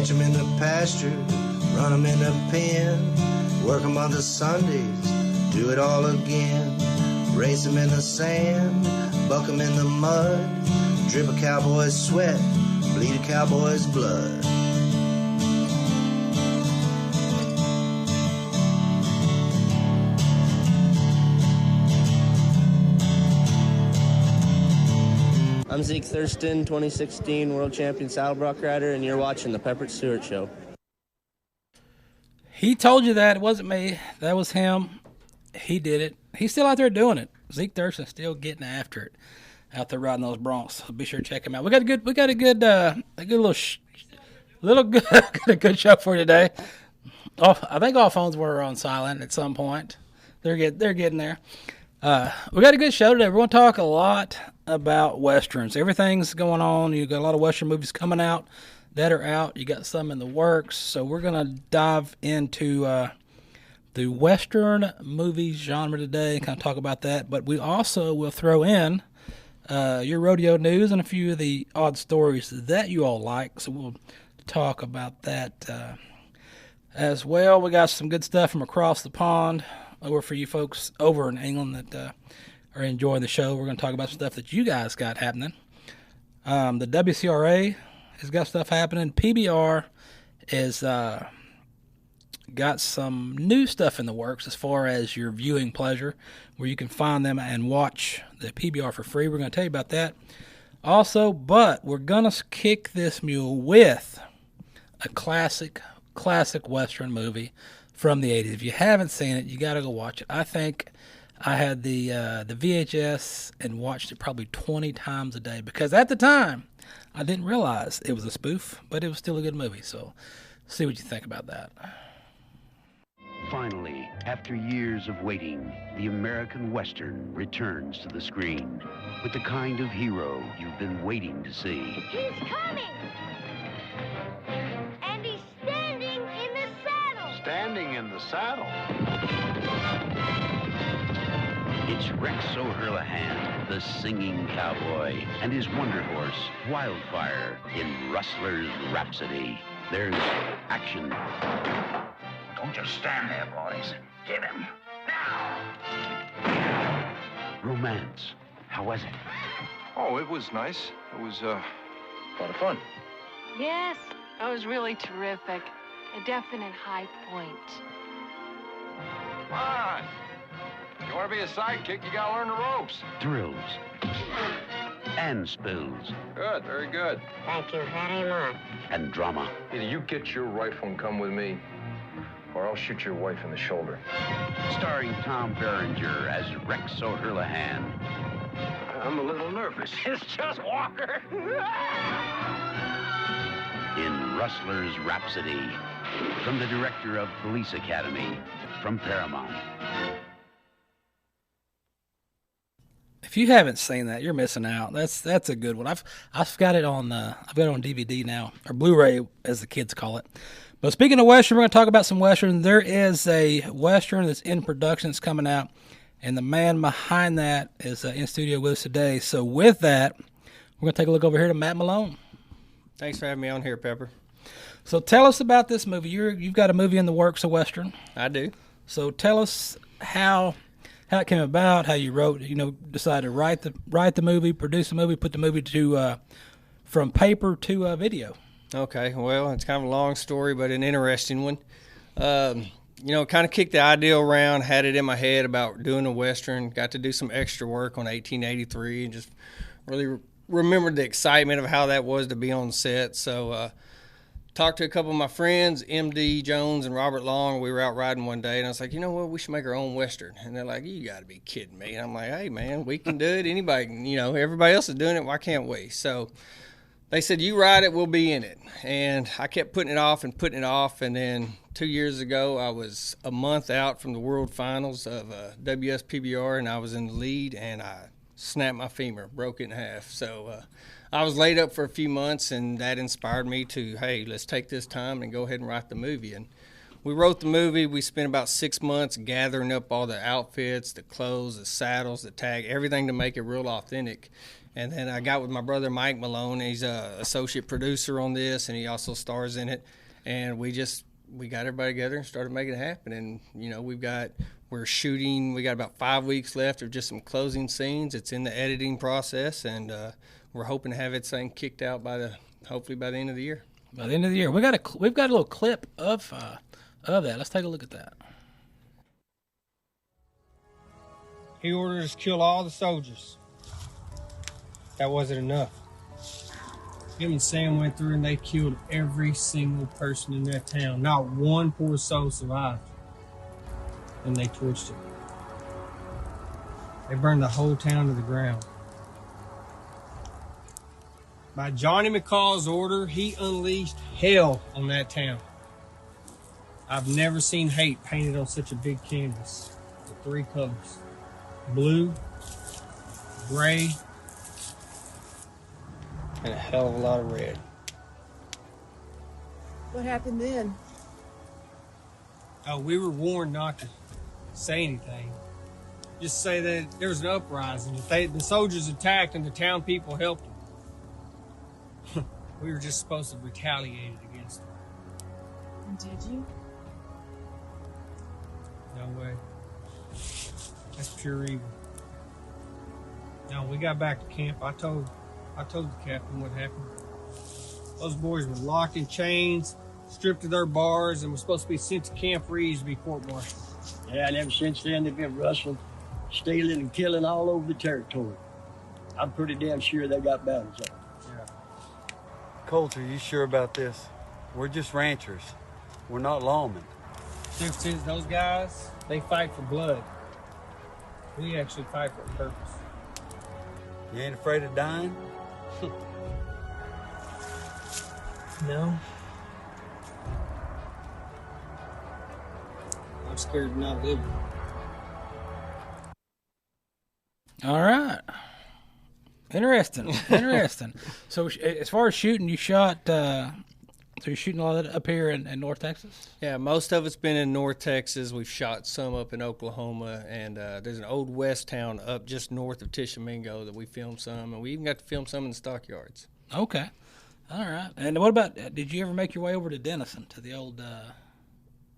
Catch 'em in the pasture, run 'em in the pen, work 'em on the Sundays, do it all again. Race 'em in the sand, buck 'em in the mud, drip a cowboy's sweat, bleed a cowboy's blood. I'm Zeke Thurston, 2016 World Champion Saddlebrock Rider, and you're watching The Peppered Stewart Show. He told you that. It wasn't me. That was him. He did it. He's still out there doing it. Zeke Thurston still getting after it, out there riding those broncs. So be sure to check him out. We got a good good show for you today. Oh, I think all phones were on silent at some point. They're getting there. We got a good show today. We're going to talk a lot about Westerns. Everything's going on. You got a lot of Western movies coming out that are out. You got some in the works. So we're going to dive into the Western movie genre today and kind of talk about that. But we also will throw in your rodeo news and a few of the odd stories that you all like. So we'll talk about that as well. We got some good stuff from across the pond over for you folks over in England that are enjoying the show. We're going to talk about stuff that you guys got happening. The WCRA has got stuff happening. PBR is got some new stuff in the works as far as your viewing pleasure, where you can find them and watch the PBR for free. We're going to tell you about that also, but we're going to kick this mule with a classic Western movie from the 80s. If you haven't seen it, you got to go watch it. I think I had the VHS and watched it probably 20 times a day because at the time I didn't realize it was a spoof, but it was still a good movie. So see what you think about that. Finally, after years of waiting, the American Western returns to the screen with the kind of hero you've been waiting to see. He's coming! And he's standing in the saddle! Standing in the saddle? It's Rex O'Hurlahan, the singing cowboy, and his wonder horse, Wildfire, in Rustlers Rhapsody. There's action. Don't just stand there, boys. Get him. Now! Romance. How was it? Oh, it was nice. It was, a lot of fun. Yes, that was really terrific. A definite high point. Come on. You want to be a sidekick, you gotta learn the ropes. Thrills. And spills. Good, very good. Thank you very much. And drama. Either you get your rifle and come with me, or I'll shoot your wife in the shoulder. Starring Tom Berenger as Rex O'Hurlahan. I'm a little nervous. It's just Walker. In Rustlers Rhapsody. From the director of Police Academy. From Paramount. If you haven't seen that, you're missing out. That's a good one. I've got it on DVD now, or Blu-ray as the kids call it. But speaking of Western, we're going to talk about some Western. There is a Western that's in production that's coming out, and the man behind that is in studio with us today. So with that, we're going to take a look over here to Matt Malone. Thanks for having me on here, Pepper. So tell us about this movie. You've got a movie in the works, a Western. I do. So tell us how it came about, how you wrote, decided to write the movie, produce the movie, put the movie to from paper to video. Okay, well, it's kind of a long story, but an interesting one. Kind of kicked the idea around, had it in my head about doing a Western, got to do some extra work on 1883, and just really remembered the excitement of how that was to be on set. So talked to a couple of my friends, M.D. Jones and Robert Long. We were out riding one day, and I was like, you know what, we should make our own Western. And they're like, you got to be kidding me. And I'm like, hey, man, we can do it. Anybody, everybody else is doing it. Why can't we? So they said, you ride it, we'll be in it. And I kept putting it off. And then 2 years ago, I was a month out from the World Finals of WSPBR, and I was in the lead, and I snapped my femur, broke it in half. So I was laid up for a few months, and that inspired me to, hey, let's take this time and go ahead and write the movie. And we wrote the movie. We spent about 6 months gathering up all the outfits, the clothes, the saddles, the tag, everything to make it real authentic. And then I got with my brother Mike Malone. He's a associate producer on this, and he also stars in it. And we got everybody together and started making it happen. And we're shooting. We got about 5 weeks left of just some closing scenes. It's in the editing process, and we're hoping to have it thing kicked out hopefully by the end of the year. By the end of the year, we've got a little clip of that. Let's take a look at that. He ordered us to kill all the soldiers. That wasn't enough. Him and Sam went through and they killed every single person in that town. Not one poor soul survived. And they torched it. They burned the whole town to the ground. By Johnny McCall's order, he unleashed hell on that town. I've never seen hate painted on such a big canvas with 3 colors. Blue, gray, and a hell of a lot of red. What happened then? Oh, we were warned not to say anything. Just say that there was an uprising. The soldiers attacked and the town people helped them. We were just supposed to retaliate against them. And did you? No way. That's pure evil. Now we got back to camp. I told the captain what happened. Those boys were locked in chains, stripped of their bars, and were supposed to be sent to Camp Reeves to be court-martialed. Yeah, and ever since then they've been rustling, stealing, and killing all over the territory. I'm pretty damn sure they got bounties on. Yeah. Colt, are you sure about this? We're just ranchers. We're not lawmen. Since those guys, they fight for blood. We actually fight for a purpose. You ain't afraid of dying? No. I'm scared of not living. All right. Interesting. So as far as shooting, you shot. So you're shooting a lot of that up here in North Texas? Yeah, most of it's been in North Texas. We've shot some up in Oklahoma, and there's an old west town up just north of Tishomingo that we filmed some, and we even got to film some in the stockyards. Okay. All right. And what about, did you ever make your way over to Denison, to the old...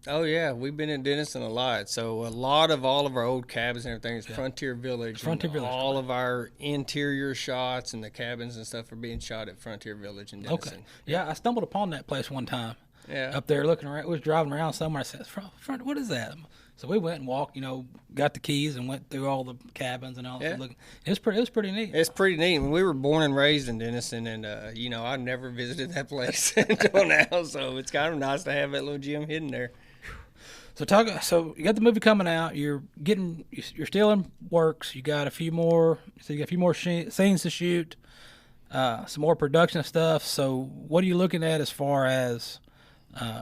Oh, yeah. We've been in Denison a lot. So a lot of all of our old cabins and everything is Frontier Village. Frontier Village. All of our interior shots and the cabins and stuff are being shot at Frontier Village in Denison. Okay. Yeah, I stumbled upon that place one time. Yeah. Up there looking around. We was driving around somewhere. I said, front, what is that? So we went and walked, got the keys and went through all the cabins and all that. Yeah. It was pretty neat. It's pretty neat. We were born and raised in Denison, and, I never visited that place until now. So it's kind of nice to have that little gem hidden there. So you got the movie coming out. You're still in works. You got a few more. So you got a few more scenes to shoot. Some more production stuff. So what are you looking at as far as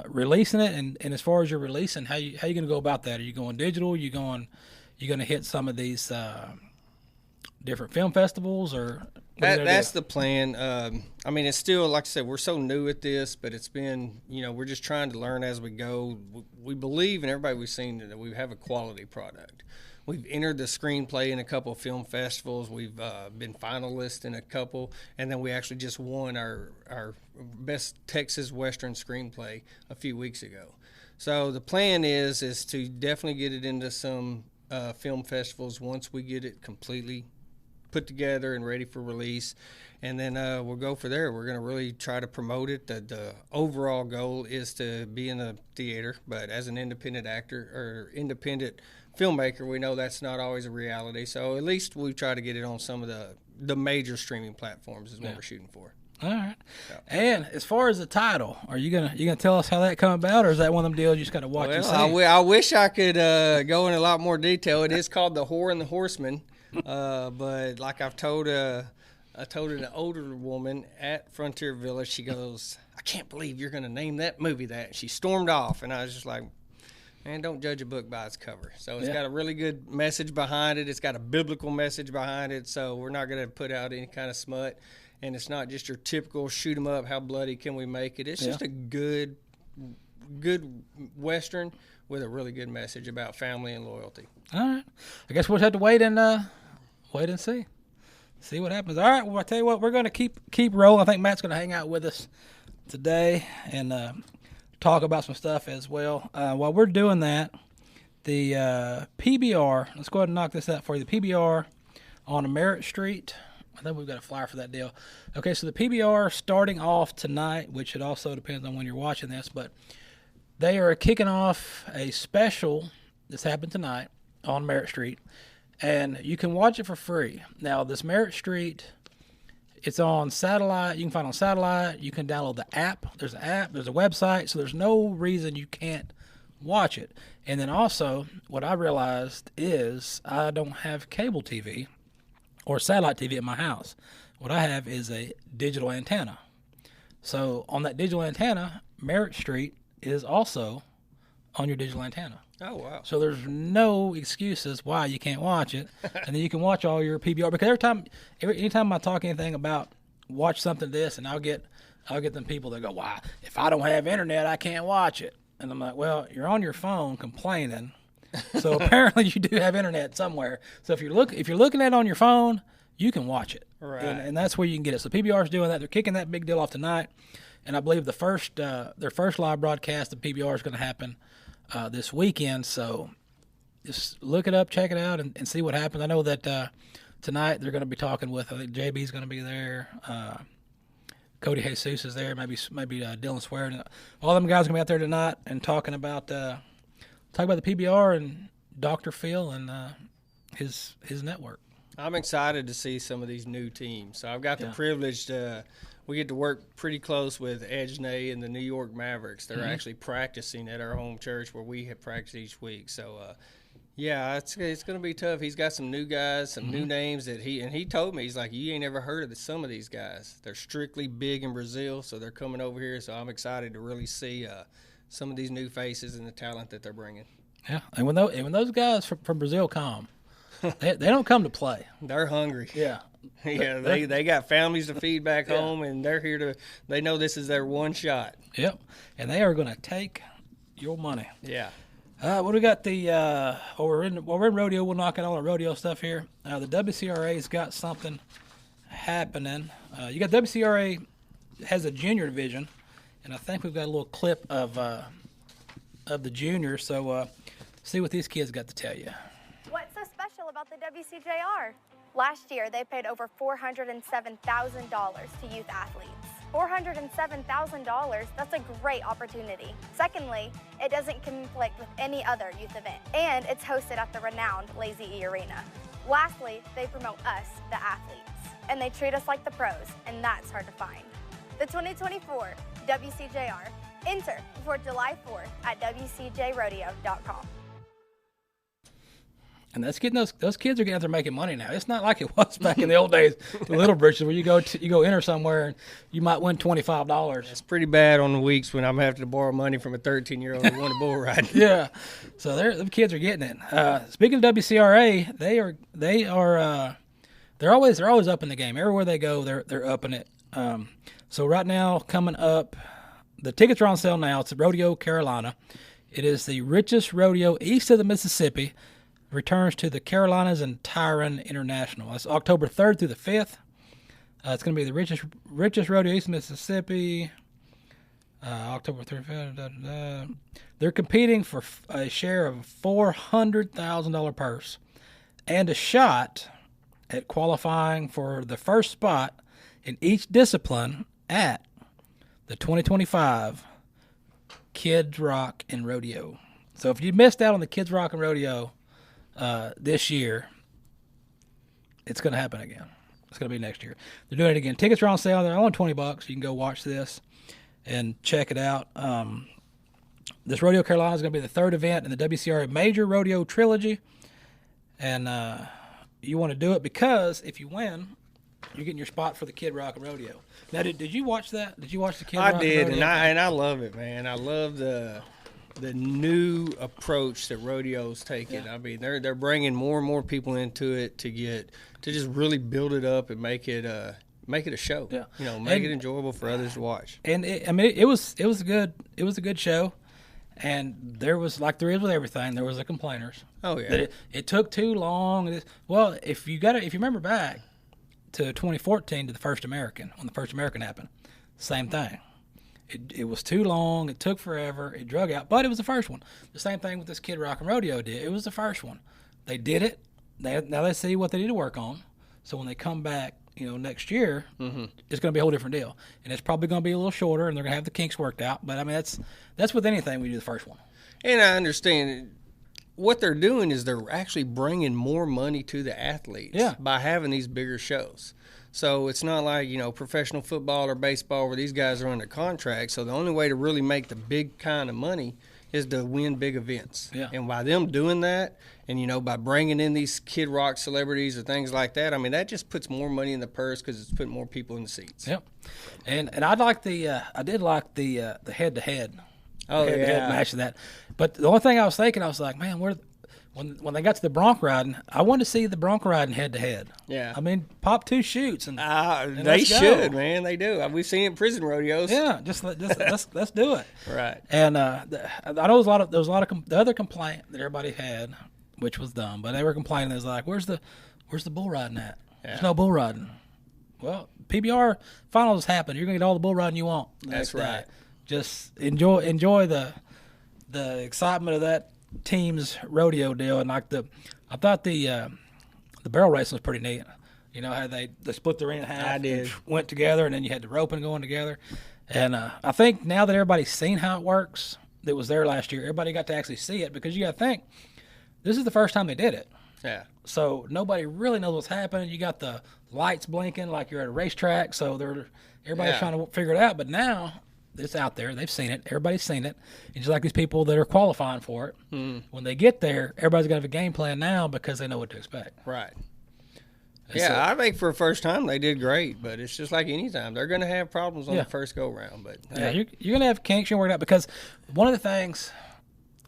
releasing it? And as far as you're releasing, how you going to go about that? Are you going digital? You going to hit some of these different film festivals, or that's the plan. It's still, like I said, we're so new at this, but it's been, we're just trying to learn as we go. We believe, and everybody we've seen, that we have a quality product. We've entered the screenplay in a couple of film festivals. We've been finalists in a couple, and then we actually just won our best Texas Western screenplay a few weeks ago. So the plan is to definitely get it into some film festivals once we get it completely put together and ready for release, and then we'll go for there. We're going to really try to promote it. The overall goal is to be in the theater, but as an independent actor or independent filmmaker, we know that's not always a reality. So at least we try to get it on some of the major streaming platforms is what we're shooting for. All right. Yeah. And as far as the title, are you gonna tell us how that come about, or is that one of them deals you just got to watch and see? I wish I could go in a lot more detail. It is called The Whore and the Horseman. But like I told an older woman at Frontier Village, she goes, "I can't believe you're going to name that movie that." She stormed off, and I was just like, man, don't judge a book by its cover. So it's got a really good message behind it. It's got a biblical message behind it. So we're not going to put out any kind of smut, and it's not just your typical shoot 'em up, how bloody can we make it. It's just a good Western with a really good message about family and loyalty. All right. I guess we'll have to wait and see. see what happens. All right, well, I tell you what, we're going to keep rolling. I think Matt's going to hang out with us today and talk about some stuff as well. While we're doing that, the PBR, let's go ahead and knock this out for you. The PBR on Merritt Street, I think we've got a flyer for that deal. Okay, so the PBR starting off tonight, which it also depends on when you're watching this, but they are kicking off a special that's happened tonight on Merritt Street, and you can watch it for free. Now, this Merritt Street, it's on satellite. You can find it on satellite. You can download the app. There's an app. There's a website, so there's no reason you can't watch it. And then also, what I realized is I don't have cable TV or satellite TV at my house. What I have is a digital antenna. So on that digital antenna, Merritt Street is also on your digital antenna. Oh, wow. So there's no excuses why you can't watch it. And then you can watch all your PBR. Because anytime I talk anything about watch something this, and I'll get them people that go, why? If I don't have internet, I can't watch it. And I'm like, well, you're on your phone complaining. So apparently you do have internet somewhere. So if you're looking at it on your phone, you can watch it. Right. And that's where you can get it. So PBR is doing that. They're kicking that big deal off tonight. And I believe their first live broadcast of PBR is going to happen this weekend. So just look it up, check it out, and see what happens. I know that tonight they're going to be talking with, I think JB's going to be there. Cody Jesus is there. Maybe Dylan Swear. All them guys are going to be out there tonight and talking about the PBR and Dr. Phil and his network. I'm excited to see some of these new teams. So I've got the privilege we get to work pretty close with Edgenay and the New York Mavericks. They're actually practicing at our home church where we have practice each week. So, it's going to be tough. He's got some new guys, some new names that he told me, he's like, you ain't ever heard of some of these guys. They're strictly big in Brazil, so they're coming over here. So I'm excited to really see some of these new faces and the talent that they're bringing. Yeah, and when those guys from Brazil come, they don't come to play. They're hungry. Yeah. Yeah, they got families to feed back home, and they're here they know this is their one shot. Yep, and they are going to take your money. Yeah. What do we got? We're in rodeo. We'll knock out all the rodeo stuff here. The WCRA's got something happening. You got WCRA has a junior division, and I think we've got a little clip of the junior. So see what these kids got to tell you. What's so special about the WCJR? Last year, they paid over $407,000 to youth athletes. $407,000, that's a great opportunity. Secondly, it doesn't conflict with any other youth event, and it's hosted at the renowned Lazy E Arena. Lastly, they promote us, the athletes, and they treat us like the pros, and that's hard to find. The 2024 WCJR. Enter before July 4th at WCJRodeo.com. And that's getting those kids are getting out there making money now. It's not like it was back in the old days with Little Britches, where you go enter somewhere and you might win $25. It's pretty bad on the weeks when I'm having to borrow money from a 13-year-old who won a bull ride. Yeah, so the kids are getting it. Speaking of WCRA, they're always up in the game. Everywhere they go, they're upping it. So right now, coming up, the tickets are on sale now. It's at Rodeo, Carolina. It is the richest rodeo east of the Mississippi. Returns to the Carolinas and Tyron International. That's October 3rd through the 5th. It's going to be the richest rodeo east of Mississippi. October 3rd. They're competing for a share of $400,000 purse and a shot at qualifying for the first spot in each discipline at the 2025 Kids Rock and Rodeo. So if you missed out on the Kids Rock and Rodeo this year, it's going to happen again. It's going to be next year. They're doing it again. Tickets are on sale. They're only $20. You can go watch this and check it out. This Rodeo Carolina is going to be the third event in the WCRA Major Rodeo Trilogy. And you want to do it because if you win, you're getting your spot for the Kid Rock and Rodeo. Now, did you watch that? Did you watch the Kid Rock and Rodeo? I did, and I love it, man. I love the new approach that rodeo's taking. Yeah. I mean, they're bringing more and more people into it to just really build it up and make it a show. Yeah. Make it enjoyable for others to watch. And it was a good show. And there was, like there is with everything, there was the complainers. Oh yeah. That it took too long. Well, if you remember back to 2014 to the First American, when the First American happened. Same thing. It was too long. It took forever. It drug out, but it was the first one. The same thing with this Kid Rock and Rodeo did. It was the first one. They did it. Now they see what they need to work on. So when they come back, next year, it's going to be a whole different deal, and it's probably going to be a little shorter, and they're going to have the kinks worked out. But I mean, that's with anything we do the first one. And I understand what they're doing is they're actually bringing more money to the athletes by having these bigger shows. So it's not like, professional football or baseball where these guys are under contract. So the only way to really make the big kind of money is to win big events. Yeah. And by them doing that and, by bringing in these Kid Rock celebrities or things like that, I mean, that just puts more money in the purse because it's putting more people in the seats. Yep. And I did like the head-to-head. Head-to-head match of that. But the only thing I was thinking, I was like, man, when they got to the bronc riding, I wanted to see the bronc riding head-to-head. Yeah. I mean, pop 2 choots. And they should, man. They do. We've seen it in prison rodeos. Yeah, just let's do it. Right. And I know there was a lot of the other complaint that everybody had, which was dumb, but they were complaining. They was like, where's the bull riding at? Yeah. There's no bull riding. Well, PBR finals happen. You're going to get all the bull riding you want. That's right. Just enjoy the excitement of that team's rodeo deal, and I thought the barrel racing was pretty neat. How they split the ring in half. I did. Went together, and then you had the roping going together. And I think now that everybody's seen how it works, that was there last year, everybody got to actually see it, because you got to think this is the first time they did it. Yeah. So nobody really knows what's happening. You got the lights blinking like you're at a racetrack, so everybody's trying to figure it out. But now it's out there. They've seen it. Everybody's seen it. And just like these people that are qualifying for it, when they get there, everybody's got to have a game plan now because they know what to expect. Right. I think for the first time they did great, but it's just like any time. They're going to have problems on the first go-round. But you're going to have kinks you're worried out, because one of the things,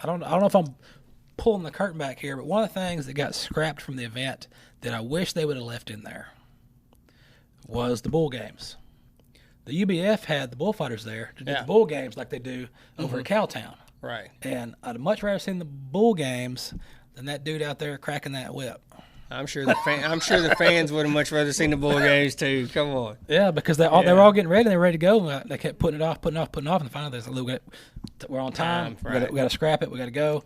I don't know if I'm pulling the curtain back here, but one of the things that got scrapped from the event that I wish they would have left in there was the bull games. The UBF had the bullfighters there to do the bull games like they do over at Cowtown. Right. And I'd much rather seen the bull games than that dude out there cracking that whip. I'm sure the fans would have much rather seen the bull games too. Come on. Yeah, because they were all getting ready. They were ready to go. They kept putting it off. And finally there's a little bit. We're on time. Right. We got to scrap it. We got to go.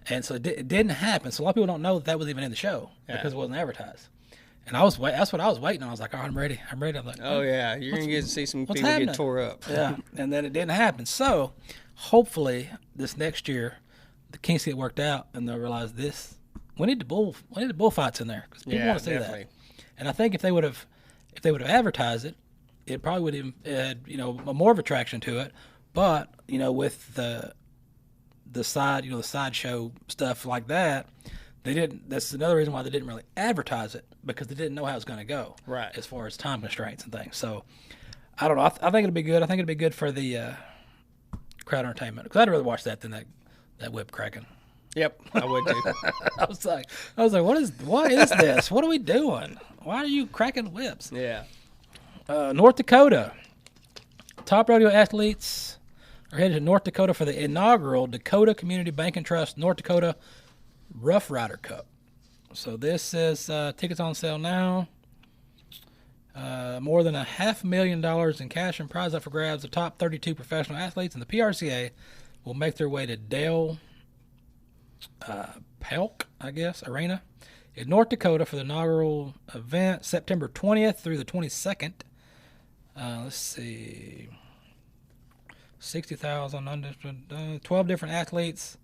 And so it didn't happen. So a lot of people don't know that was even in the show because it wasn't advertised. And that's what I was waiting on. I was like, I'm ready. I'm like, oh yeah, you're gonna get to see some people get tore up. Yeah, and then it didn't happen. So hopefully this next year, the kinks get worked out, and they'll realize this. We need the bullfights in there because people want to see that. And I think if they would have advertised it, it probably would have had more of attraction to it. But with the sideshow stuff like that. They didn't. That's another reason why they didn't really advertise it, because they didn't know how it was going to go, right? As far as time constraints and things. So, I don't know. I think it'll be good. I think it'll be good for the crowd entertainment, because I'd rather watch that than that whip cracking. Yep, I would too. I was like, what is this? What are we doing? Why are you cracking whips? Yeah. North Dakota. Top rodeo athletes are headed to North Dakota for the inaugural Dakota Community Bank and Trust North Dakota Rough Rider Cup. So this is tickets on sale now. More than $500,000 in cash and prize up for grabs. The top 32 professional athletes in the PRCA will make their way to Dale Pelk, Arena in North Dakota for the inaugural event, September 20th through the 22nd. Let's see. 60,000, 12 different athletes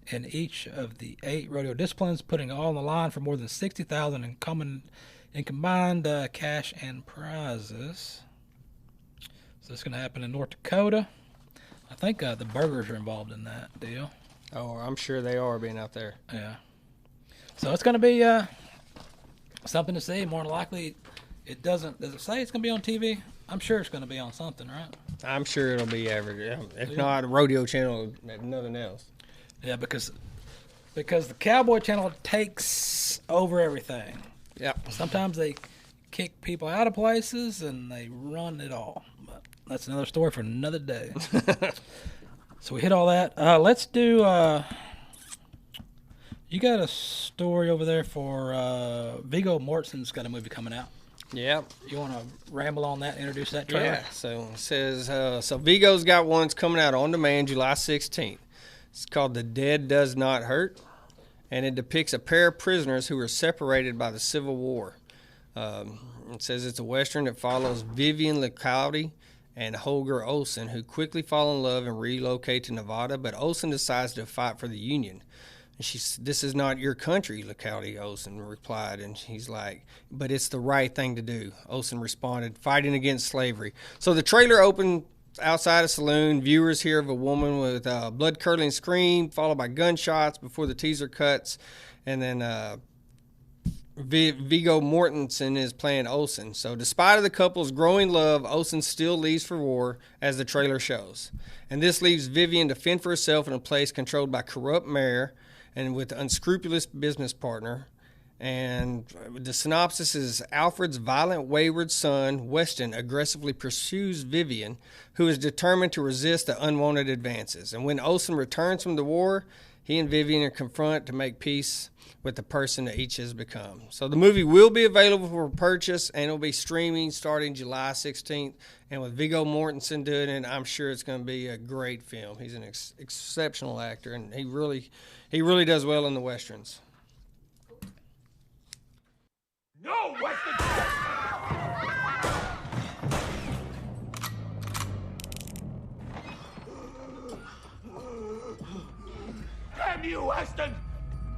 in each of the 8 rodeo disciplines, putting it all on the line for more than $60,000 in combined cash and prizes. So it's going to happen in North Dakota. I think the Burgers are involved in that deal. Oh, I'm sure they are, being out there. Yeah. So it's going to be something to see. More than likely, does it say it's going to be on TV? I'm sure it's going to be on something, right? I'm sure it'll be average. If not, a rodeo channel, if nothing else. Yeah, because the Cowboy Channel takes over everything. Yep. Sometimes they kick people out of places and they run it all. But that's another story for another day. So we hit all that. Let's do. You got a story over there for Viggo Mortensen's got a movie coming out. Yep. You want to ramble on that, introduce that trailer? Yeah, so it says, so Vigo's got one's coming out on demand July 16th. It's called The Dead Does Not Hurt, and it depicts a pair of prisoners who were separated by the Civil War. It says it's a Western that follows Vivian Licaldi and Holger Olsen, who quickly fall in love and relocate to Nevada, but Olsen decides to fight for the Union. And this is not your country, Licaldi, Olsen replied. And he's like, but it's the right thing to do. Olsen responded, fighting against slavery. So the trailer opened outside a saloon. Viewers hear of a woman with a blood-curdling scream, followed by gunshots before the teaser cuts. And then Viggo Mortensen is playing Olsen. So despite of the couple's growing love, Olsen still leaves for war, as the trailer shows. And this leaves Vivian to fend for herself in a place controlled by corrupt mayor and with unscrupulous business partner. And the synopsis is Alfred's violent, wayward son, Weston, aggressively pursues Vivian, who is determined to resist the unwanted advances. And when Olsen returns from the war, he and Vivian are confronted to make peace with the person that each has become. So the movie will be available for purchase, and it'll be streaming starting July 16th. And with Viggo Mortensen doing it, I'm sure it's going to be a great film. He's an exceptional actor, and he really does well in the Westerns. No, Weston! Damn you, Weston!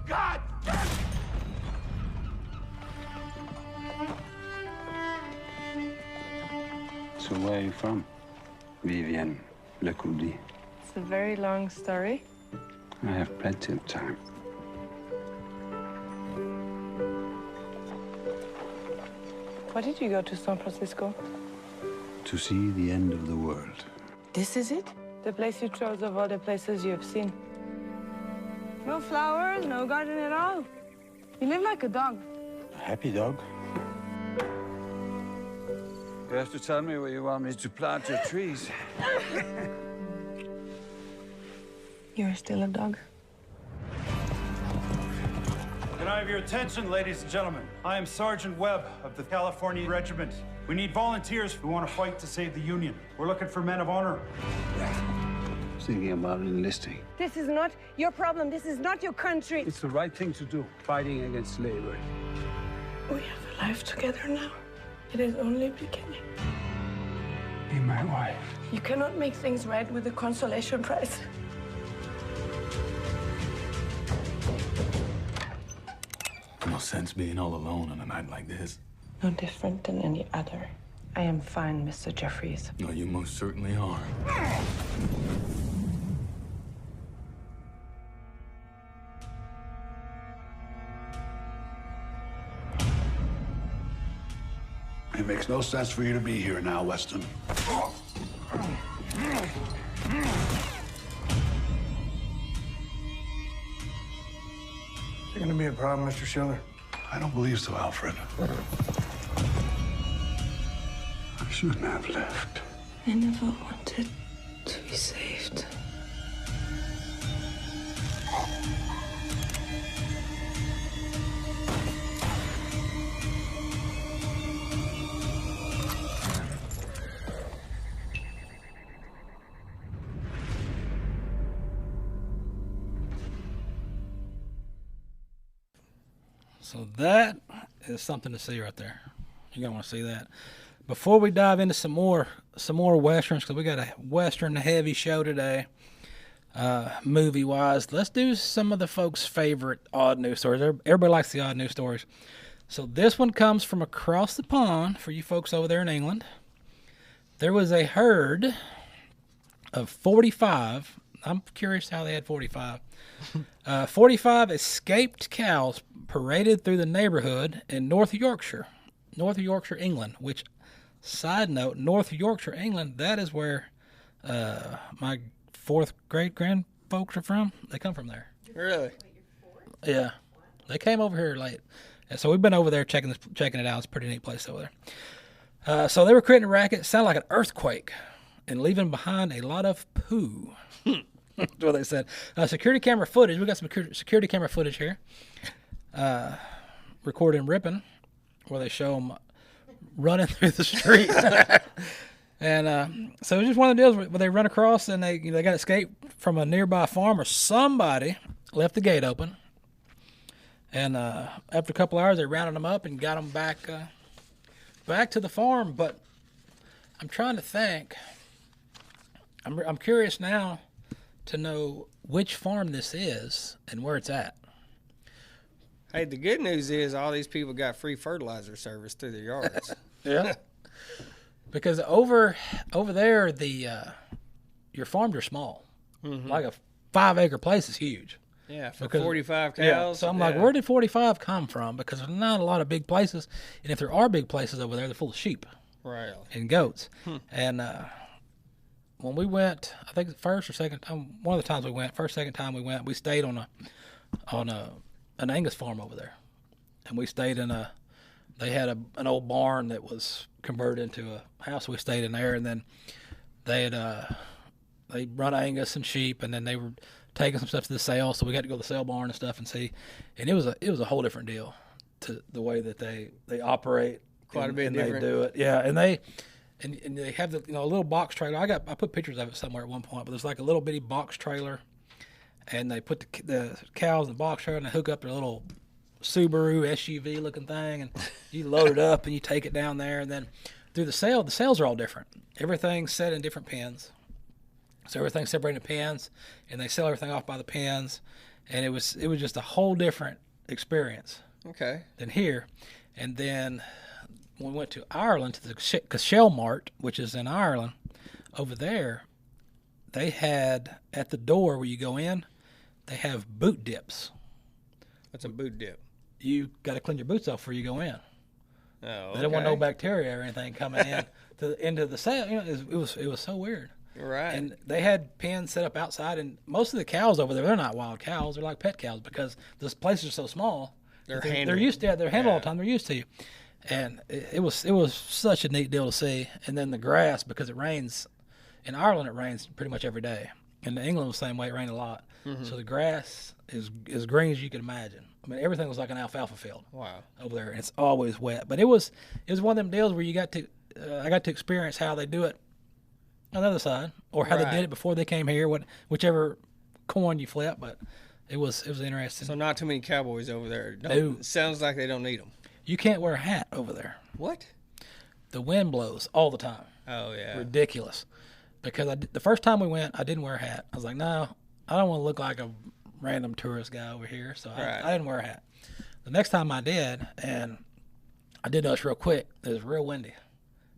God damn! So where are you from, Vivian Licaldi? It's a very long story. I have plenty of time. Why did you go to San Francisco? To see the end of the world. This is it? The place you chose of all the places you have seen. No flowers, no garden at all. You live like a dog. A happy dog? You have to tell me where you want me to plant your trees. You're still a dog. Can I have your attention, ladies and gentlemen? I am Sergeant Webb of the California Regiment. We need volunteers who want to fight to save the Union. We're looking for men of honor. Thinking about enlisting. This is not your problem. This is not your country. It's the right thing to do, fighting against slavery. We have a life together now. It is only beginning. Be my wife. You cannot make things right with a consolation prize. No sense being all alone on a night like this. No different than any other. I am fine, Mr. Jeffries. No, you most certainly are. It makes no sense for you to be here now, Weston. Is there gonna be a problem, Mr. Schiller? I don't believe so, Alfred. I shouldn't have left. I never wanted to be saved. So that is something to see right there. You're gonna want to see that. Before we dive into some more westerns, because we got a western heavy show today, movie wise. Let's do some of the folks' favorite odd news stories. Everybody likes the odd news stories. So this one comes from across the pond for you folks over there in England. There was a herd of 45. I'm curious how they had 45. 45 escaped cows paraded through the neighborhood in North Yorkshire, England, which, side note, North Yorkshire, England, that is where my fourth great-grand folks are from. They come from there. Really? Yeah. They came over here late. So we've been over there checking it out. It's a pretty neat place over there. So they were creating a racket. It sounded like an earthquake and leaving behind a lot of poo. That's what they said. Security camera footage. We got some security camera footage here. Recorded in Ripon, where they show them running through the street. And so it was just one of the deals where they run across and they got escaped from a nearby farm, or somebody left the gate open. And after a couple hours, they rounded them up and got them back to the farm. But I'm trying to think. I'm curious now to know which farm this is and where it's at. Hey, the good news is all these people got free fertilizer service through their yards. Yeah. Because over there, your farms are small. Mm-hmm. Like a 5-acre place is huge. Yeah, for 45 cows. Yeah, so I'm like, where did 45 come from? Because there's not a lot of big places. And if there are big places over there, they're full of sheep. Right. And goats. And when we went, I think the first or second time, one of the times we went, second time we went, we stayed on an Angus farm over there. And we stayed they had an old barn that was converted into a house. We stayed in there, and then they run Angus and sheep, and then they were taking some stuff to the sale, so we got to go to the sale barn and stuff and see. And it was a whole different deal to the way that they operate. Quite a bit different. They do it, yeah. And they have the a little box trailer. I put pictures of it somewhere at one point, but there's like a little bitty box trailer, and they put the cows in the box trailer and they hook up their little Subaru SUV looking thing, and you load it up and you take it down there, and then through the sales are all different. Everything's set in different pens, so everything's separated in pens, and they sell everything off by the pens, and it was just a whole different experience. Okay. Than here. And then when we went to Ireland to the Cashel Mart, which is in Ireland, over there, they had at the door where you go in, they have boot dips. What's a boot dip? You got to clean your boots off before you go in. Oh, okay. They don't want no bacteria or anything coming into the sale. It was so weird. Right. And they had pens set up outside, and most of the cows over there, they're not wild cows. They're like pet cows because this place is so small. They're used to it. They're handled all the time. They're used to you. And it was such a neat deal to see. And then the grass, because it rains. In Ireland, it rains pretty much every day. In England, it was the same way. It rained a lot. Mm-hmm. So the grass is as green as you can imagine. I mean, everything was like an alfalfa field. Wow. Over there. And it's always wet. But it was one of them deals where you got to I got to experience how they do it on the other side, or how they did it before they came here, whichever coin you flip. But it was interesting. So not too many cowboys over there. No. Sounds like they don't need them. You can't wear a hat over there. What? The wind blows all the time. Oh, yeah. Ridiculous. Because the first time we went, I didn't wear a hat. I was like, no, I don't want to look like a random tourist guy over here. So I didn't wear a hat. The next time I did, and I did notice real quick, it was real windy.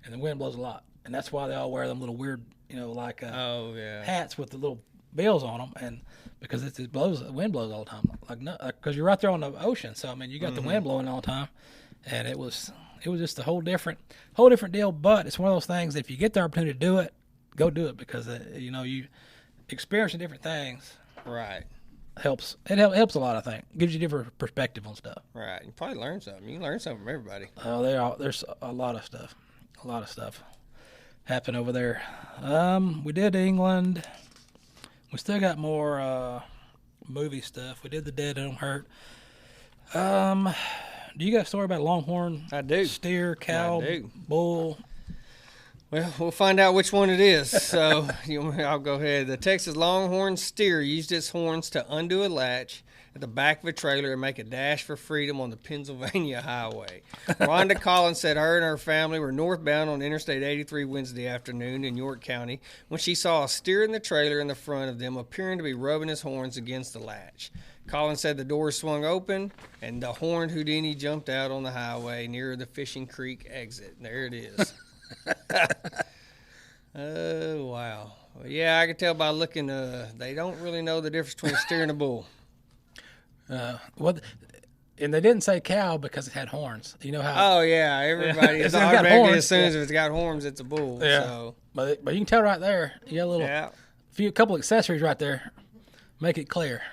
And the wind blows a lot. And that's why they all wear them little weird, hats with the little bills on them. And because it blows, the wind blows all the time. Because you're right there on the ocean. So, I mean, you got the wind blowing all the time. And it was just a whole different deal. But it's one of those things, if you get the opportunity to do it, go do it, because you experiencing different things. Right. Helps. It helps a lot, I think. Gives you different perspective on stuff. Right. You probably learn something. You can learn something from everybody. Oh, there's a lot of stuff. A lot of stuff happened over there. We did England. We still got more movie stuff. We did The Dead Don't Hurt. Do you got a story about Longhorn? I do. Steer, cow, bull. Well, we'll find out which one it is. So I'll go ahead. The Texas Longhorn steer used its horns to undo a latch at the back of a trailer and make a dash for freedom on the Pennsylvania highway. Rhonda Collins said her and her family were northbound on Interstate 83 Wednesday afternoon in York County when she saw a steer in the trailer in the front of them appearing to be rubbing his horns against the latch. Collins said the door swung open and the horned Houdini jumped out on the highway near the Fishing Creek exit. There it is. Oh, wow. Well, yeah, I can tell by looking, they don't really know the difference between a steer and a bull. And they didn't say cow because it had horns. You know how? Oh, yeah. Everybody is automatically assumes if it's got horns, it's a bull. Yeah. So. But you can tell right there. You got a couple accessories right there. Make it clear.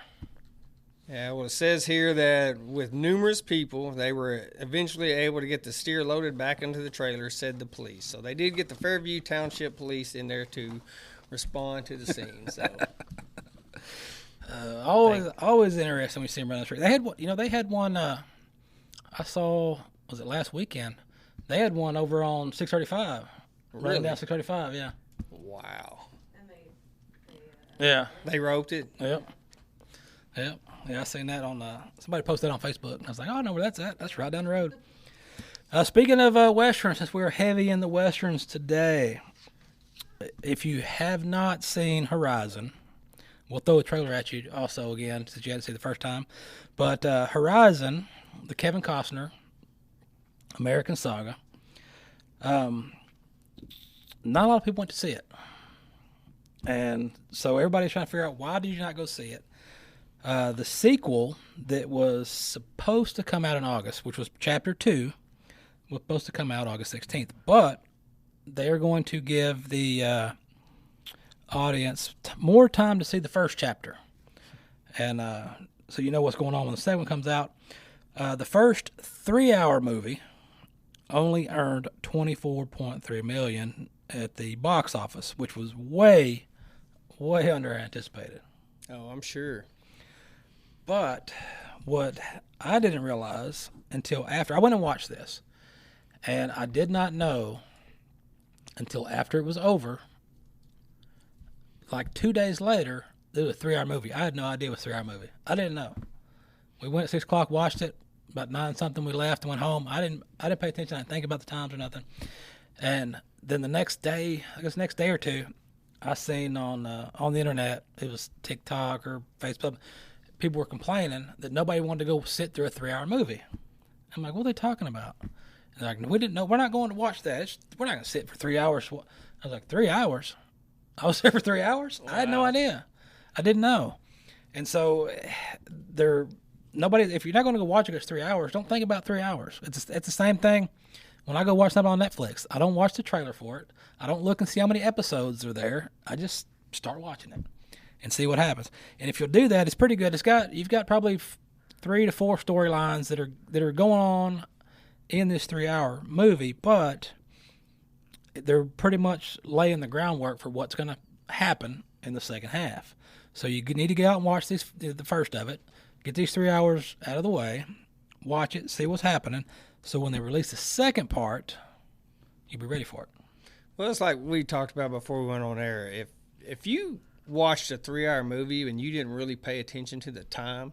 Yeah, well, it says here that with numerous people, they were eventually able to get the steer loaded back into the trailer, said the police. So they did get the Fairview Township Police in there to respond to the scene. So always interesting when you see them run the street. They had one. I saw. Was it last weekend? They had one over on 635. Really? Running down 635, yeah. Wow. Yeah. They roped it? Yep. Yep. Yeah, I seen that on, somebody posted that on Facebook. I was like, oh, I know where that's at. That's right down the road. Speaking of Westerns, since we're heavy in the Westerns today, if you have not seen Horizon, we'll throw a trailer at you also again, since you had to see the first time. But Horizon, the Kevin Costner American Saga, not a lot of people went to see it. And so everybody's trying to figure out, why did you not go see it? The sequel that was supposed to come out in August, which was Chapter 2, was supposed to come out August 16th. But they are going to give the audience more time to see the first chapter. And so you know what's going on when the second one comes out. The first 3-hour movie only earned $24.3 million at the box office, which was way under anticipated. Oh, I'm sure. But what I didn't realize until after I went and watched this, and I did not know until after it was over, like 2 days later, it was a 3-hour movie. I had no idea it was a 3-hour movie. I didn't know. We went at 6 o'clock, watched it. About 9 something, we left and went home. I didn't pay attention. I didn't think about the times or nothing. And then the next day, I guess next day or two, I seen on the internet, it was TikTok or Facebook, people were complaining that nobody wanted to go sit through a 3-hour movie. I'm like, what are they talking about? And they're like, we didn't know. We're not going to watch that. We're not going to sit for 3 hours. I was like, 3 hours? I was there for 3 hours? Wow. I had no idea. I didn't know. And so nobody, if you're not going to go watch it, it's 3 hours. Don't think about 3 hours. It's the same thing when I go watch something on Netflix. I don't watch the trailer for it. I don't look and see how many episodes are there. I just start watching it and see what happens. And if you'll do that, it's pretty good. You've got probably 3 to 4 storylines that are going on in this 3-hour movie, but they're pretty much laying the groundwork for what's going to happen in the second half. So you need to get out and watch the first of it. Get these 3 hours out of the way, watch it, see what's happening, so when they release the second part, you'll be ready for it. Well, it's like we talked about before we went on air. If you watched a 3-hour movie and you didn't really pay attention to the time,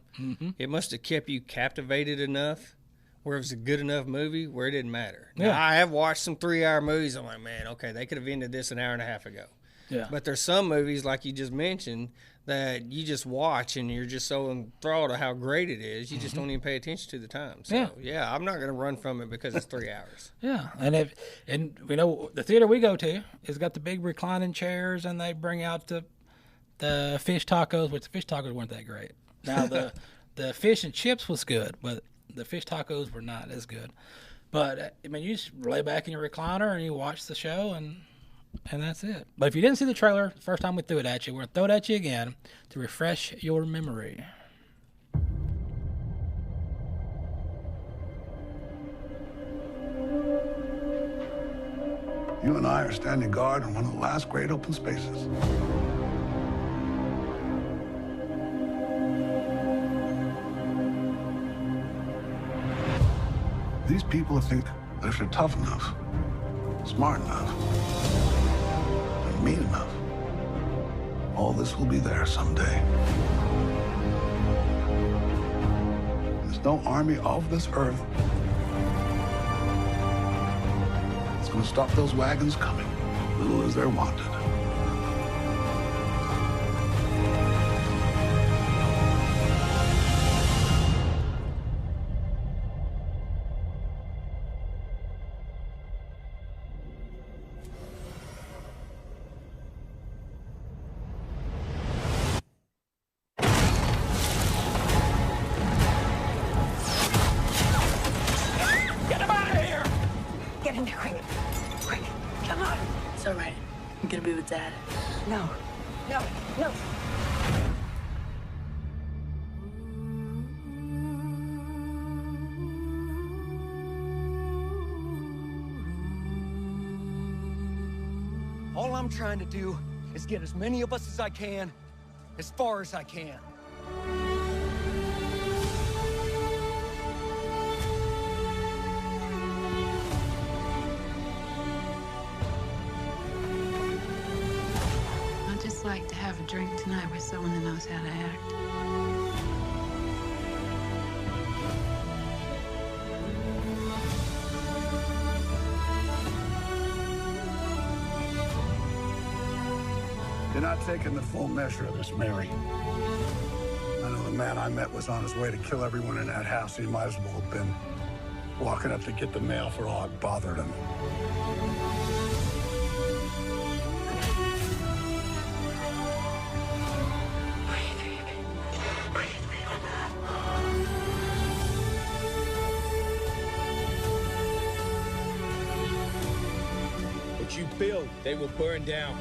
it must have kept you captivated enough where it was a good enough movie where it didn't matter. Yeah. Now, I have watched some 3-hour movies. I'm like, man, okay, they could have ended this an hour and a half ago. Yeah. But there's some movies, like you just mentioned, that you just watch and you're just so enthralled of how great it is, you just don't even pay attention to the time. So, yeah I'm not going to run from it because it's 3 hours. Yeah, and we know the theater we go to has got the big reclining chairs, and they bring out the fish tacos, which the fish tacos weren't that great. Now, the fish and chips was good, but the fish tacos were not as good. But, I mean, you just lay back in your recliner and you watch the show, and that's it. But if you didn't see the trailer the first time we threw it at you, we're going to throw it at you again to refresh your memory. You and I are standing guard on one of the last great open spaces. These people think that if they're tough enough, smart enough, and mean enough, all this will be there someday. There's no army of this earth that's going to stop those wagons coming, little as they're wanted. Dad. No. No. No. All I'm trying to do is get as many of us as I can, as far as I can. drink tonight with someone that knows how to act. You're not taking the full measure of this, Mary. I know the man I met was on his way to kill everyone in that house. He might as well have been walking up to get the mail for all it bothered him. What you build, they will burn down.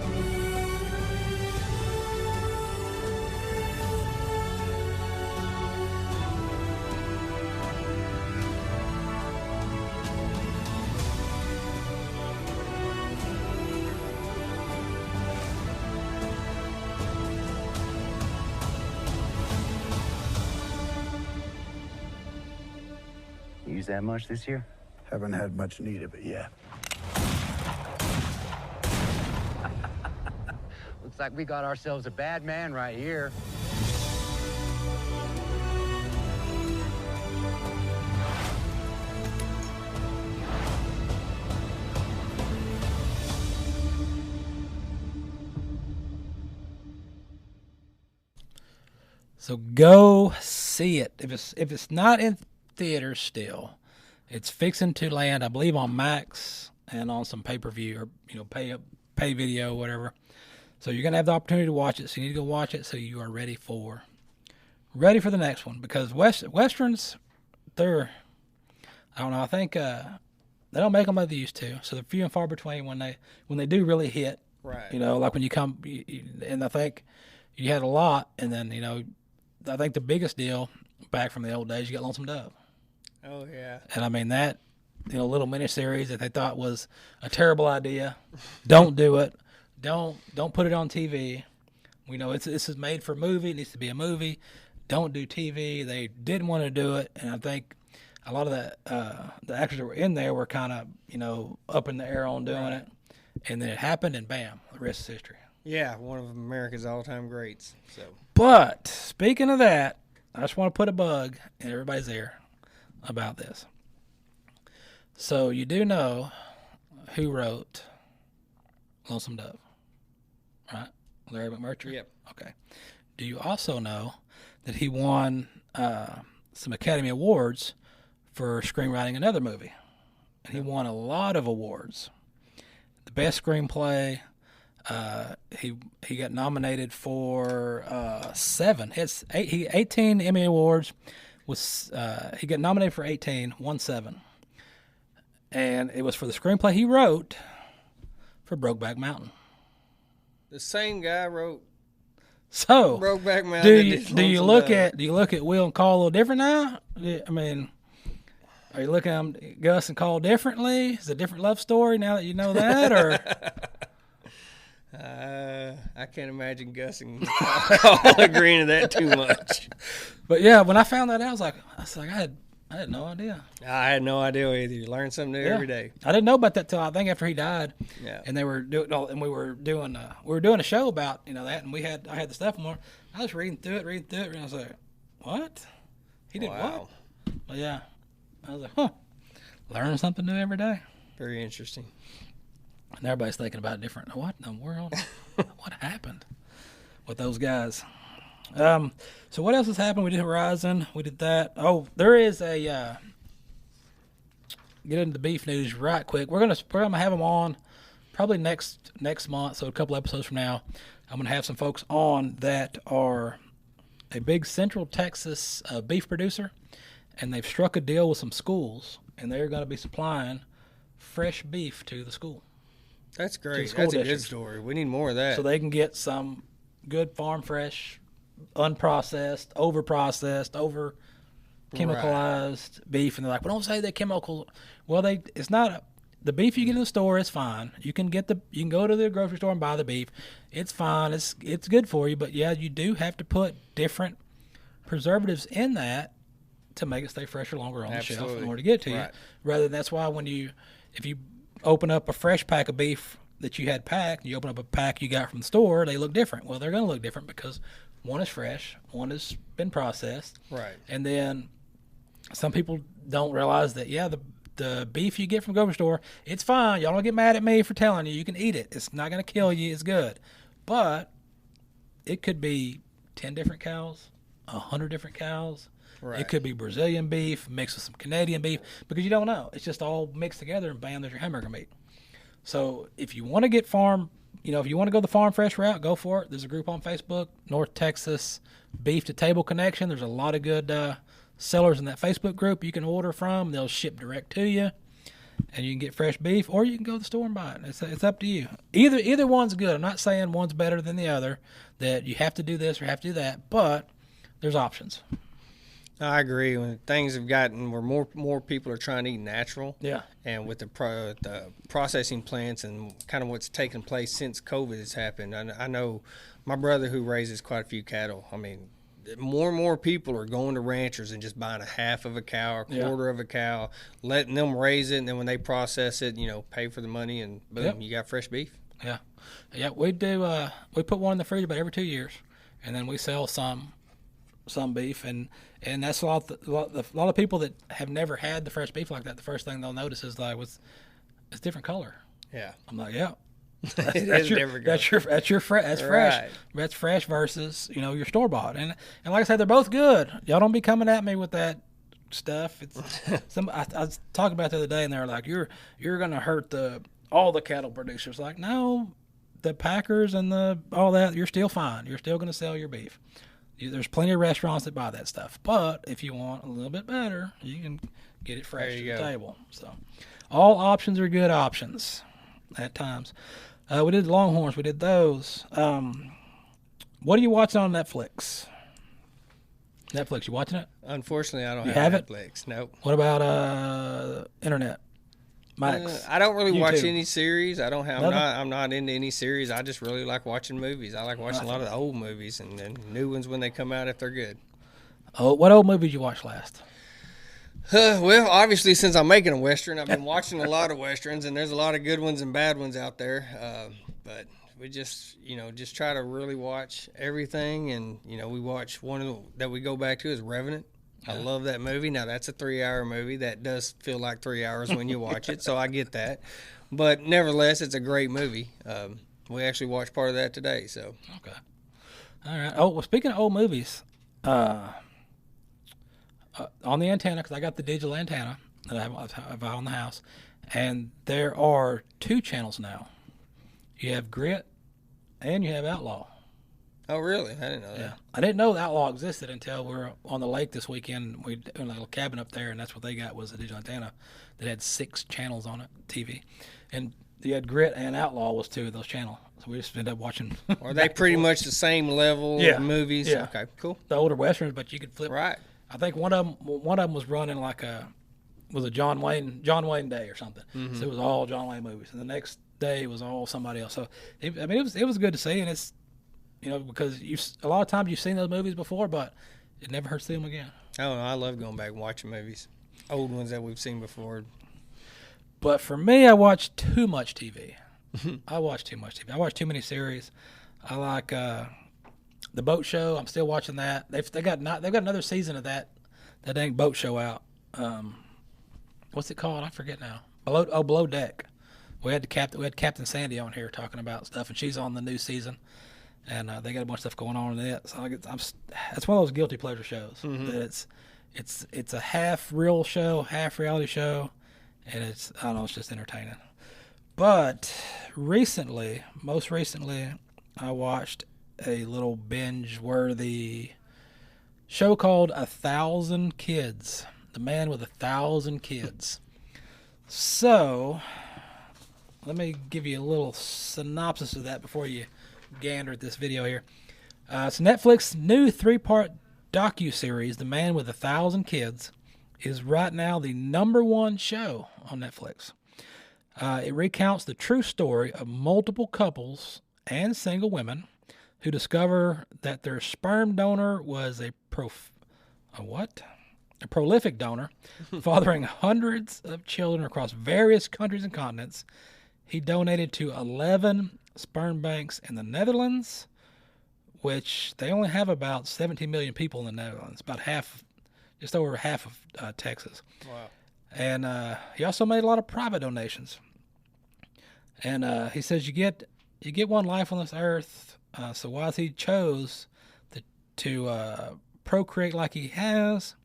Use that much this year? Haven't had much need of it yet. Looks like we got ourselves a bad man right here. So go see it. If it's not in theaters still, it's fixing to land, I believe, on Max and on some pay-per-view or pay video, whatever. So you're gonna have the opportunity to watch it. So you need to go watch it so you are ready for the next one, because westerns, I don't know. I think they don't make them like they used to. So they're few and far between when they do really hit. Right. Like when you come, and I think you had a lot, and then I think the biggest deal back from the old days, you got Lonesome Dove. Oh yeah. And I mean that, little miniseries that they thought was a terrible idea. Don't do it. Don't put it on TV. We know this is made for a movie. It needs to be a movie. Don't do TV. They didn't want to do it, and I think a lot of the actors that were in there were kind of up in the air on doing it, and then it happened, and bam, the rest is history. Yeah, one of America's all-time greats. So. But speaking of that, I just want to put a bug in everybody's ear about this. So you do know who wrote Lonesome Dove, right? Larry McMurtry? Yep. Okay. Do you also know that he won some Academy Awards for screenwriting another movie? And he won a lot of awards. The best screenplay, he got nominated for 7. He has 18 Emmy Awards. He got nominated for 18, won 7. And it was for the screenplay he wrote for Brokeback Mountain. The same guy wrote Brokeback Mountain. Do you look at Will and Call a little different now? I mean, are you looking at Gus and Call differently? Is it a different love story now that you know that, or? I can't imagine Gus and Call agreeing to that too much. But yeah, when I found that out, I had no idea. I had no idea either. You learn something new every day. I didn't know about that till I think after he died. Yeah. And we were doing a show about that, and I had the stuff more. I was reading through it, and I was like, what? He did what? Well, yeah. I was like, learn something new every day. Very interesting. And everybody's thinking about different. What in the world? What happened with those guys? So what else has happened? We did Horizon. We did that. Oh, there is a get into the beef news right quick. We're gonna have them on probably next month. So a couple episodes from now, I'm gonna have some folks on that are a big Central Texas beef producer, and they've struck a deal with some schools, and they're going to be supplying fresh beef to the school. That's great. That's a good story. We need more of that. So they can get some good farm fresh, unprocessed, over-processed, over-chemicalized beef. And they're like, well, don't say they're chemical. Well, it's not the beef you get in the store is fine. You can go to the grocery store and buy the beef. It's fine. It's good for you. But yeah, you do have to put different preservatives in that to make it stay fresher longer on the shelf in order to get to you. Rather than that's why if you open up a fresh pack of beef that you had packed, you open up a pack you got from the store, they look different. Well, they're going to look different because one is fresh, one has been processed. Right. And then some people don't realize that, the beef you get from the grocery store, it's fine. Y'all don't get mad at me for telling you. You can eat it. It's not going to kill you. It's good. But it could be 10 different cows, 100 different cows. Right. It could be Brazilian beef mixed with some Canadian beef because you don't know. It's just all mixed together and bam, there's your hamburger meat. So if you want to get farm, if you want to go the farm fresh route, go for it. There's a group on Facebook, North Texas Beef to Table Connection. There's a lot of good sellers in that Facebook group you can order from. They'll ship direct to you, and you can get fresh beef, or you can go to the store and buy it. It's up to you. Either one's good. I'm not saying one's better than the other, that you have to do this or have to do that, but there's options. I agree. When things have gotten where more people are trying to eat natural, and with the processing plants and kind of what's taken place since COVID has happened, I know my brother who raises quite a few cattle. I mean, more and more people are going to ranchers and just buying a half of a cow or a quarter of a cow, letting them raise it, and then when they process it, pay for the money, and boom, you got fresh beef. Yeah. We do. We put one in the fridge about every 2 years, and then we sell some beef, and that's a lot of people that have never had the fresh beef like that. The first thing they'll notice is like, it's different color. Yeah, I'm like, yeah. That's fresh. Right. That's fresh versus your store bought, and like I said, they're both good. Y'all don't be coming at me with that stuff. It's I was talking about it the other day, and they're like, you're gonna hurt all the cattle producers. Like, no, the packers and all that, you're still fine. You're still gonna sell your beef. There's plenty of restaurants that buy that stuff, but if you want a little bit better, you can get it fresh to the table. So, all options are good options at times. We did the Longhorns. We did those. What are you watching on Netflix? Netflix, you watching it? Unfortunately, I don't have Netflix. Nope. What about internet? Max. I don't really YouTube. watch any series. I don't have. Nothing? I'm not into any series. I just really like watching movies. I like watching a lot of the old movies and then new ones when they come out if they're good. Oh, what old movies you watched last? Well, obviously, since I'm making a Western, I've been watching a lot of Westerns, and there's a lot of good ones and bad ones out there. But we just try to really watch everything. And, we watch that we go back to is Revenant. I love that movie. Now, that's a 3-hour movie. That does feel like 3 hours when you watch it, so I get that. But nevertheless, it's a great movie. We actually watched part of that today. So Okay. All right. Oh, well, speaking of old movies, on the antenna, because I got the digital antenna that I have on the house, and there are 2 channels now. You have Grit and you have Outlaw. Oh, really? I didn't know that. Yeah, I didn't know Outlaw existed until we were on the lake this weekend. We in a little cabin up there, and that's what they got was a digital antenna that had 6 channels on it, TV, and you had Grit and Outlaw was 2 of those channels. So we just ended up watching. Are they pretty much the same level of movies? Yeah. Okay, cool. The older westerns, but you could flip. Right. I think one of them was running like a John Wayne Day or something. Mm-hmm. So it was all John Wayne movies, and the next day it was all somebody else. So it was good to see, and it's because a lot of times you've seen those movies before, but it never hurts to see them again. Oh, I love going back and watching movies, old ones that we've seen before. But for me, I watch too much TV. I watch too much TV. I watch too many series. I like the Boat Show. I'm still watching that. They've got another season of that dang boat show out. What's it called? I forget now. Below Deck. We had Captain Sandy on here talking about stuff, and she's on the new season. And they got a bunch of stuff going on in it. So that's one of those guilty pleasure shows. Mm-hmm. That it's a half real show, half reality show, and it's just entertaining. But most recently, I watched a little binge-worthy show called 1,000 Kids. The Man with 1,000 Kids. So, let me give you a little synopsis of that before you gander at this video here. So Netflix's new 3-part docu-series, The Man with 1,000 Kids, is right now the #1 show on Netflix. It recounts the true story of multiple couples and single women who discover that their sperm donor was a prolific donor, fathering hundreds of children across various countries and continents, he donated to 11 sperm banks in the Netherlands, which they only have about 17 million people in the Netherlands, about half, just over half of Texas. Wow. And he also made a lot of private donations. And he says you get one life on this earth, so while he chose to procreate like he has,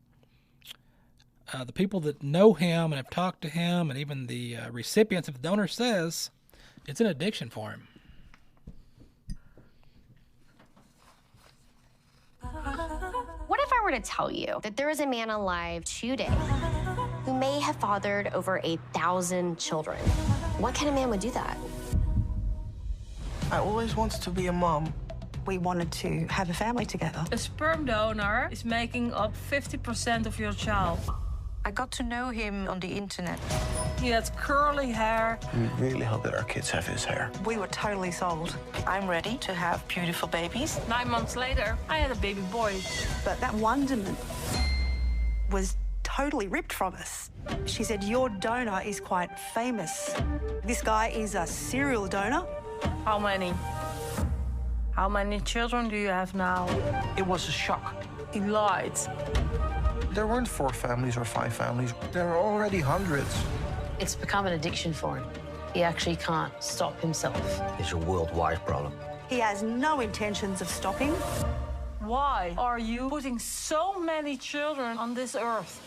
the people that know him and have talked to him, and even the recipients of the donor, says it's an addiction for him. What if I were to tell you that there is a man alive today who may have fathered over 1,000 children? What kind of man would do that? I always wanted to be a mom. We wanted to have a family together. A sperm donor is making up 50% of your child. I got to know him on the internet. He had curly hair. We really hope that our kids have his hair. We were totally sold. I'm ready to have beautiful babies. 9 months later, I had a baby boy. But that wonderment was totally ripped from us. She said, your donor is quite famous. This guy is a serial donor. How many? How many children do you have now? It was a shock. He lied. There weren't 4 families or 5 families. There are already hundreds. It's become an addiction for him. He actually can't stop himself. It's a worldwide problem. He has no intentions of stopping. Why are you putting so many children on this earth?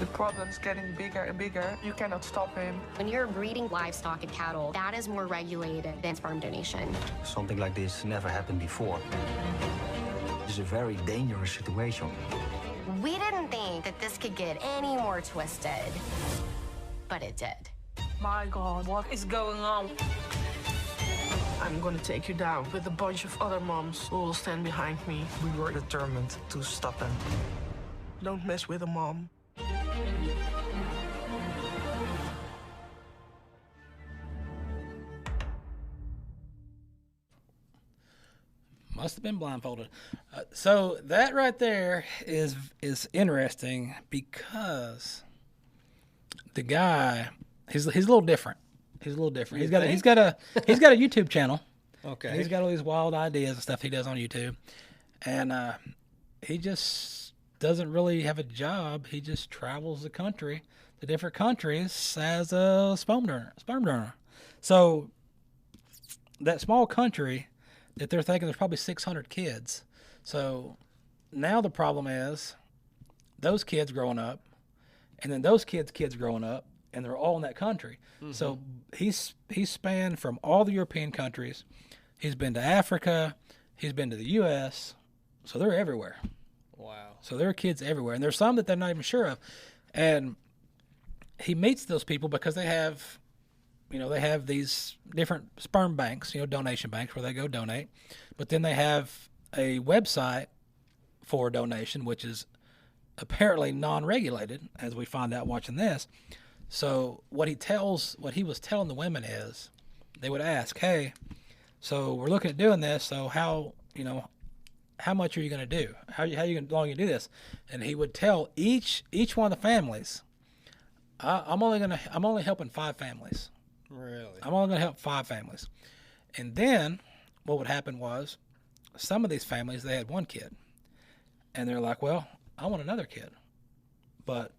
The problem's getting bigger and bigger. You cannot stop him. When you're breeding livestock and cattle, that is more regulated than sperm donation. Something like this never happened before. It's a very dangerous situation. We didn't think that this could get any more twisted, but it did. My God, what is going on? I'm gonna take you down with a bunch of other moms who will stand behind me. We were determined to stop him. Don't mess with a mom. Must have been blindfolded. So that right there is interesting because the guy he's a little different. He's a little different. He's got a YouTube channel. Okay. And he's got all these wild ideas and stuff he does on YouTube, and he just doesn't really have a job. He just travels the country, the different countries, as a sperm donor. So that small country that they're thinking there's probably 600 kids. So now the problem is those kids growing up, and then those kids growing up, and they're all in that country. Mm-hmm. So he's spanned from all the European countries. He's been to Africa. He's been to the U.S. So they're everywhere. Wow. So there are kids everywhere. And there's some that they're not even sure of. And he meets those people because they have these different sperm banks, donation banks where they go donate. But then they have a website for donation, which is apparently non-regulated, as we find out watching this. So what he was telling the women is, they would ask, hey, so we're looking at doing this, so how much are you going to do? How long you do this? And he would tell each one of the families, I'm only helping 5 families. Really? I'm only going to help 5 families. And then what would happen was some of these families, they had 1 kid. And they're like, well, I want another kid. But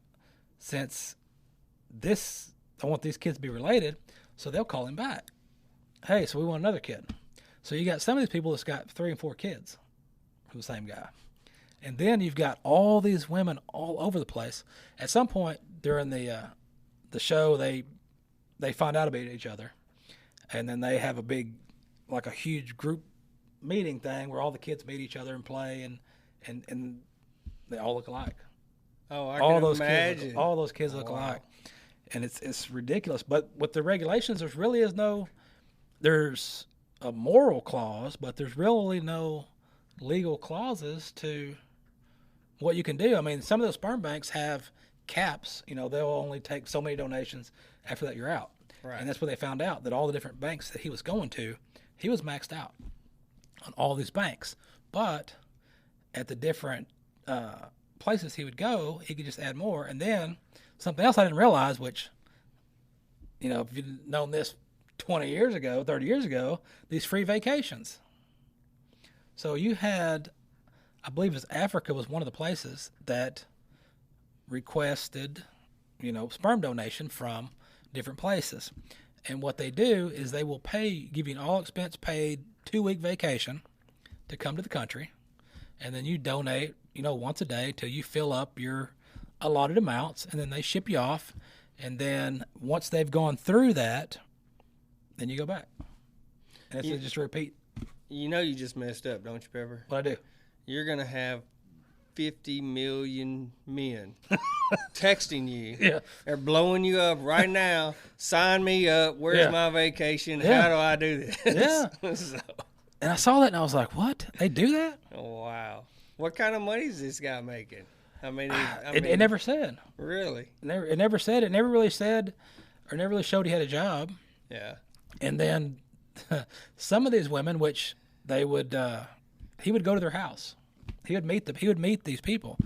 since I want these kids to be related, so they'll call him back. Hey, so we want another kid. So you got some of these people that's got 3 and 4 kids from the same guy. And then you've got all these women all over the place. At some point during the show, they find out about each other. And then they have a huge group meeting thing where all the kids meet each other and play, and they all look alike. Oh, I can imagine. All those kids look alike. And it's ridiculous. But with the regulations, there's a moral clause, but there's really no legal clauses to what you can do. I mean, some of those sperm banks have caps. They'll only take so many donations. After that, you're out. Right. And that's where they found out that all the different banks that he was going to, he was maxed out on all these banks. But at the different places he would go, he could just add more. And then something else I didn't realize, which if you'd known this 20 years ago, 30 years ago, these free vacations. So you had, I believe it was Africa was one of the places that requested, sperm donation from different places. And what they do is they will give you an all expense paid 2-week vacation to come to the country. And then you donate, once a day till you fill up your allotted amounts, and then they ship you off. And then once they've gone through that, then you go back. And it's just a repeat. You just messed up, don't you, Pepper? What I do? You're going to have 50 million men texting you. Yeah. They're blowing you up right now. Sign me up. Where's my vacation? Yeah. How do I do this? Yeah. And I saw that and I was like, what? They do that? Oh, wow. What kind of money is this guy making? It never said. Really? It never said. It never really said, or never really showed he had a job. Yeah. And then some of these women, which he would go to their house. He would meet these people.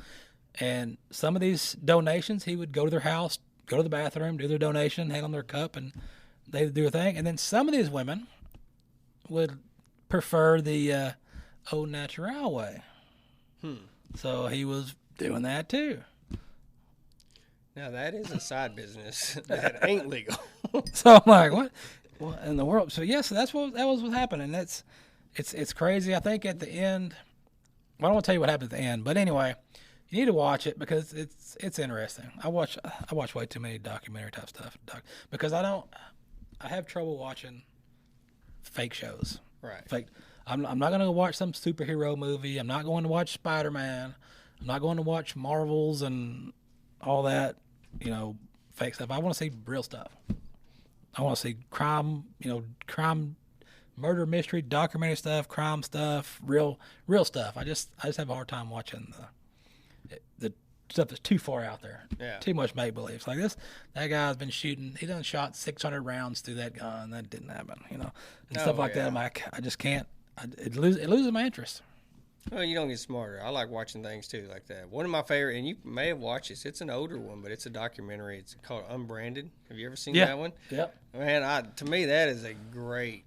And some of these donations, he would go to their house, go to the bathroom, do their donation, hand on their cup, and they would do a thing. And then some of these women would prefer the au naturel way. So he was doing that too. Now that is a side business that ain't legal. So I'm like, what in the world? So yes, that was what happened, and it's crazy. I think at the end, I don't want to tell you what happened at the end, but anyway, you need to watch it because it's interesting. I watch way too many documentary type stuff because I have trouble watching fake shows. Right. Fake. I'm not going to watch some superhero movie. I'm not going to watch Spider-Man. I'm not going to watch Marvels and all that, fake stuff. I want to see real stuff. I want to see crime, murder, mystery, documentary stuff, crime stuff, real stuff. I just have a hard time watching the stuff that's too far out there. Yeah. Too much make-believe. It's like that guy's been shooting. He done shot 600 rounds through that gun. That didn't happen, and stuff like that. I'm like, I just can't. It loses my interest. Well, you don't get smarter. I like watching things too like that. One of my favorite, and you may have watched this. It's an older one, but it's a documentary. It's called Unbranded. Have you ever seen that one? Yeah. Man, to me that is a great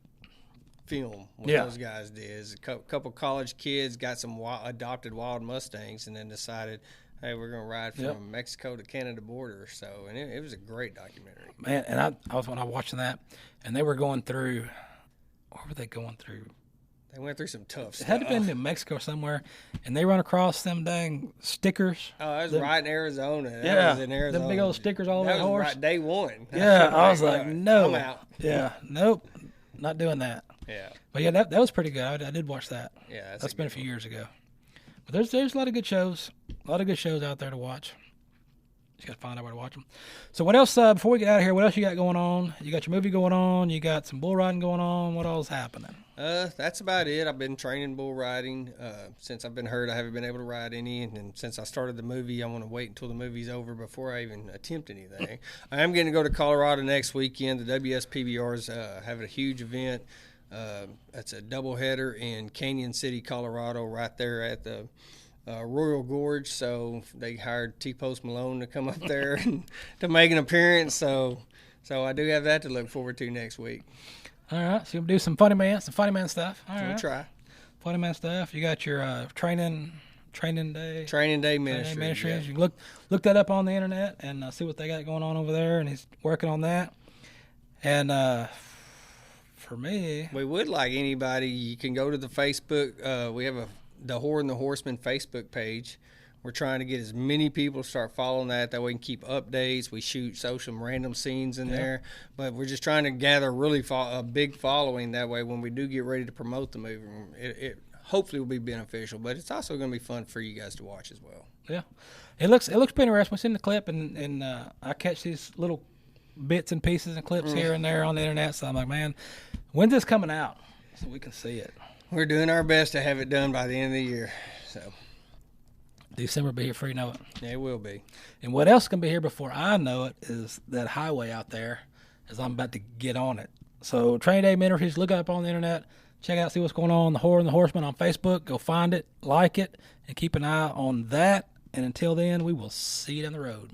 film. What those guys did is a couple college kids got some adopted wild Mustangs, and then decided, hey, we're gonna ride from Mexico to Canada border. So, and it was a great documentary. Man, and I was watching that, and they were going through. What were they going through? They went through some tough stuff. It had to have been in Mexico somewhere, and they run across them dang stickers. Oh, that was right in Arizona. That was in Arizona. Them big old stickers all over the horse. Right day one. Yeah, I was like, no. I'm out. Yeah, nope, not doing that. Yeah. But yeah, that was pretty good. I did watch that. Yeah, that's been a few years ago. But there's a lot of good shows. A lot of good shows out there to watch. Just got to find out where to watch them. So what else, before we get out of here, what else you got going on? You got your movie going on. You got some bull riding going on. What all's happening? That's about it. I've been training bull riding. Since I've been hurt, I haven't been able to ride any. And then since I started the movie, I want to wait until the movie's over before I even attempt anything. I am going to go to Colorado next weekend. The WSPBR's having a huge event. It's a doubleheader in Canyon City, Colorado, right there at the Royal Gorge. So they hired T-Post Malone to come up there and to make an appearance. So I do have that to look forward to next week. All right, so you'll do some funny man stuff. All right. We'll try. Funny man stuff. You got your training day. Training day ministries. Yeah. You can look that up on the internet and see what they got going on over there, and he's working on that. And for me, we would like anybody. You can go to the Facebook. We have the Whore and the Horseman Facebook page. We're trying to get as many people to start following that. That way we can keep updates. We shoot some random scenes in there. But we're just trying to gather a big following. That way when we do get ready to promote the movie, it hopefully will be beneficial. But it's also going to be fun for you guys to watch as well. Yeah. It looks pretty interesting. We seen the clip, and I catch these little bits and pieces and clips here and there on the internet. So I'm like, man, when's this coming out so we can see it? We're doing our best to have it done by the end of the year. So December will be here before you know it. Yeah, it will be. And what else can be here before I know it is that highway out there, as I'm about to get on it. So Training Day Ministries, look it up on the internet, check out, see what's going on. The Whore and the Horseman on Facebook. Go find it, like it, and keep an eye on that. And until then, we will see you down the road.